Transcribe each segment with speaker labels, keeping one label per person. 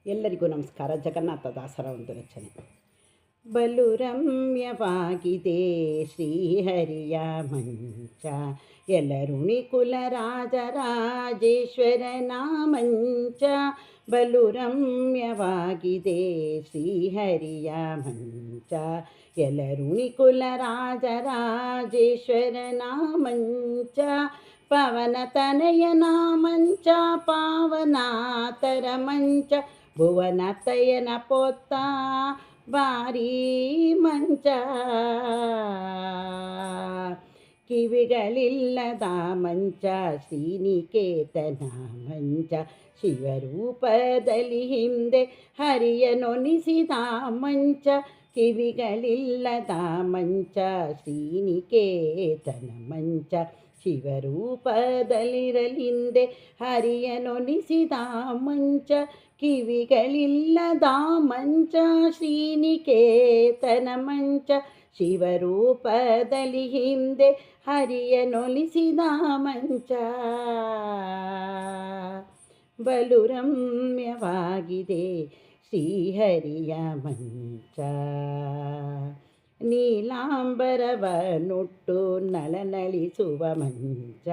Speaker 1: ಎಲ್ಲರಿಗೂ ನಮಸ್ಕಾರ. ಜಗನ್ನಾಥದಾಸರ ಒಂದು ರಚನೆ. ಬಲು ರಮ್ಯವಾಗಿದೆ ಶ್ರೀಹರಿಯ ಮಂಚ, ಎಲ್ಲರುಣಿ ಕುಲ ರಾಜರಾಜೇಶ್ವರನ ಮಂಚ. ಬಲು ರಮ್ಯವಾಗಿದೆ ಶ್ರೀಹರಿಯ ಮಂಚ, ಎಲ್ಲರುಣಿ ಕುಲ ರಾಜರಾಜೇಶ್ವರನ ಮಂಚ. ಪವನ ತನಯನ ಮಂಚ, ಪಾವನಾತರ ಮಂಚ, ಭುವನ ತಯನ ಪೊತ್ತ ಬಾರಿ ಮಂಚ. ಕಿವಿಗಳಿಲ್ಲದ ಮಂಚ, ಶ್ರೀನಿಕೇತನ ಮಂಚ, ಶಿವರೂಪದಲ್ಲಿ ಹಿಂದೆ ಹರಿಯನೊನಿಸಿದ ಮಂಚ. ಕಿವಿಗಳಿಲ್ಲದ ಮಂಚ, ಶ್ರೀನಿಕೇತನ ಮಂಚ, ಶಿವರೂಪದಲ್ಲಿರಲಿಂದೆ ಹರಿಯನೊನಿಸಿದ ಮಂಚ. ಕಿವಿಗಳಿಲ್ಲದ ಮಂಚ, ಶ್ರೀನಿಕೇತನ ಮಂಚ, ಶಿವರೂಪದಲ್ಲಿ ಹಿಂದೆ ಹರಿಯನೊಲಿಸಿದ ಮಂಚ. ಬಲು ರಮ್ಯವಾಗಿದೆ ಶ್ರೀಹರಿಯ ಮಂಚ. ನೀಲಾಂಬರವನುಟ್ಟು ನಳನಳಿಸುವ ಮಂಚ,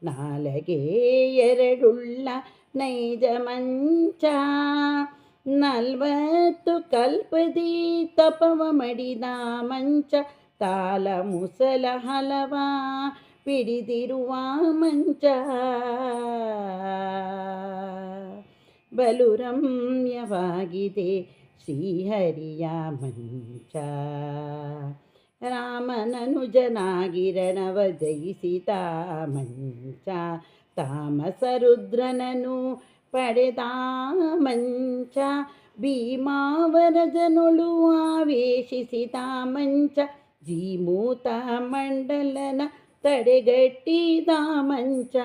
Speaker 1: ನಾಲಗೆ ಎರಡುಳ್ಳ ನೈಜ ಮಂಚ. 40 ಕಲ್ಪದಿ ತಪವ ಮಡಿದ ಮಂಚ, ತಾಲ ಮುಸಲ ಹಲವ ಪಿಡಿದಿರುವ ಮಂಚ. ಬಲು ರಮ್ಯವಾಗಿದೆ ಶ್ರೀಹರಿಯ ಮಂಚ. ರಾಮನನುಜನಾಗಿರಣವ ಜಯಿಸಿದ ಮಂಚ, ತಾಮಸ ರುದ್ರನನು ಪಡೆದ ಮಂಚ. ಭೀಮಾವರಜನೊಳು ಆವೇಶಿಸಿದ ಮಂಚ, ಜೀಮೂತ ಮಂಡಲನ ತಡೆಗಟ್ಟಿದ ಮಂಚ.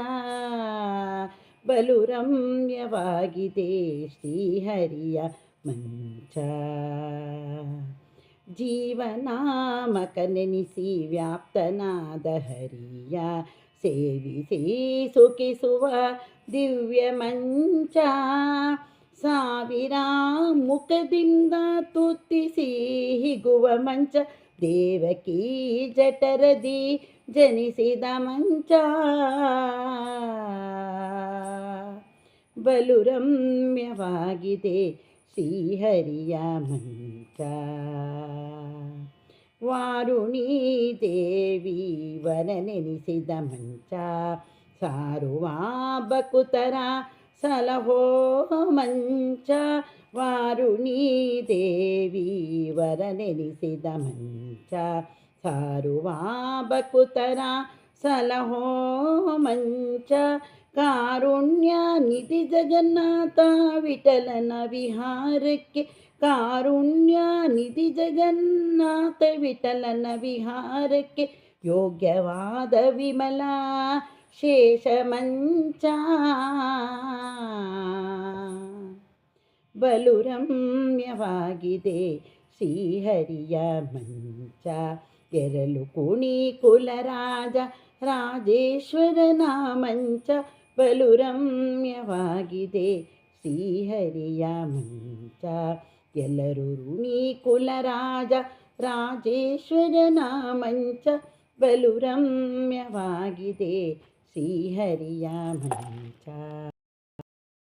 Speaker 1: ಬಲು ರಮ್ಯವಾಗಿದೆ ಶ್ರೀಹರಿಯ ಮಂಚ. ಜೀವನಾಮಕನೆನಿಸಿ ವ್ಯಾಪ್ತನಾದ ಹರಿಯ ಸೇವಿಸಿ ಸುಖಿಸುವ ದಿವ್ಯ ಮಂಚ. ಸಾವಿರ ಮುಖದಿಂದ ತುತ್ತಿಸಿ ಹಿಗುವ ಮಂಚ, ದೇವಕಿ ಜಠರದಿ ಜನಿಸಿದ ಮಂಚ. ಬಲು ರಮ್ಯವಾಗಿದೆ ಶ್ರೀಹರಿಯ ಮಂಚ. ವಾರುಣೀ ದೇವಿ ವರನೆನಿಸಿದ ಮಂಚ, ಸಾರುವ ಬಕುತರ ಸಲಹೋ ಮಂಚ. ವಾರುಣೀ ದೇವಿ ವರನೆನಿಸಿದ ಮಂಚ, ಸಾರುವ ಬಕುತರ ಸಲಹೋ ಮಂಚ. ಕಾರುಣ್ಯ ನಿಧಿ ಜಗನ್ನಾಥ ವಿಠಲನ ವಿಹಾರಕ್ಕೆ, ಕಾರುಣ್ಯ ನಿಧಿ ಜಗನ್ನಾಥ ವಿಠಲನ ವಿಹಾರಕ್ಕೆ, ಯೋಗ್ಯವಾದ ವಿಮಲ ಶೇಷ ಮಂಚ. ಬಲು ರಮ್ಯವಾಗಿದೆ ಶ್ರೀಹರಿಯ ಮಂಚ, ಎರಲು ಕುಣಿ ಕುಲರಾಜ ರಾಜೇಶ್ವರನ ಮಂಚ. ಬಲು ರಮ್ಯವಾಗಿದೆ ಶ್ರೀಹರಿಯ ಮಂಚ, ಎಲ್ಲರೂ ಋಣಿ ಕುಲರಾಜ ರಾಜೇಶ್ವರನ ಮಂಚ. ಬಲು ರಮ್ಯವಾಗಿದೆ ಶ್ರೀಹರಿಯ ಮಂಚ.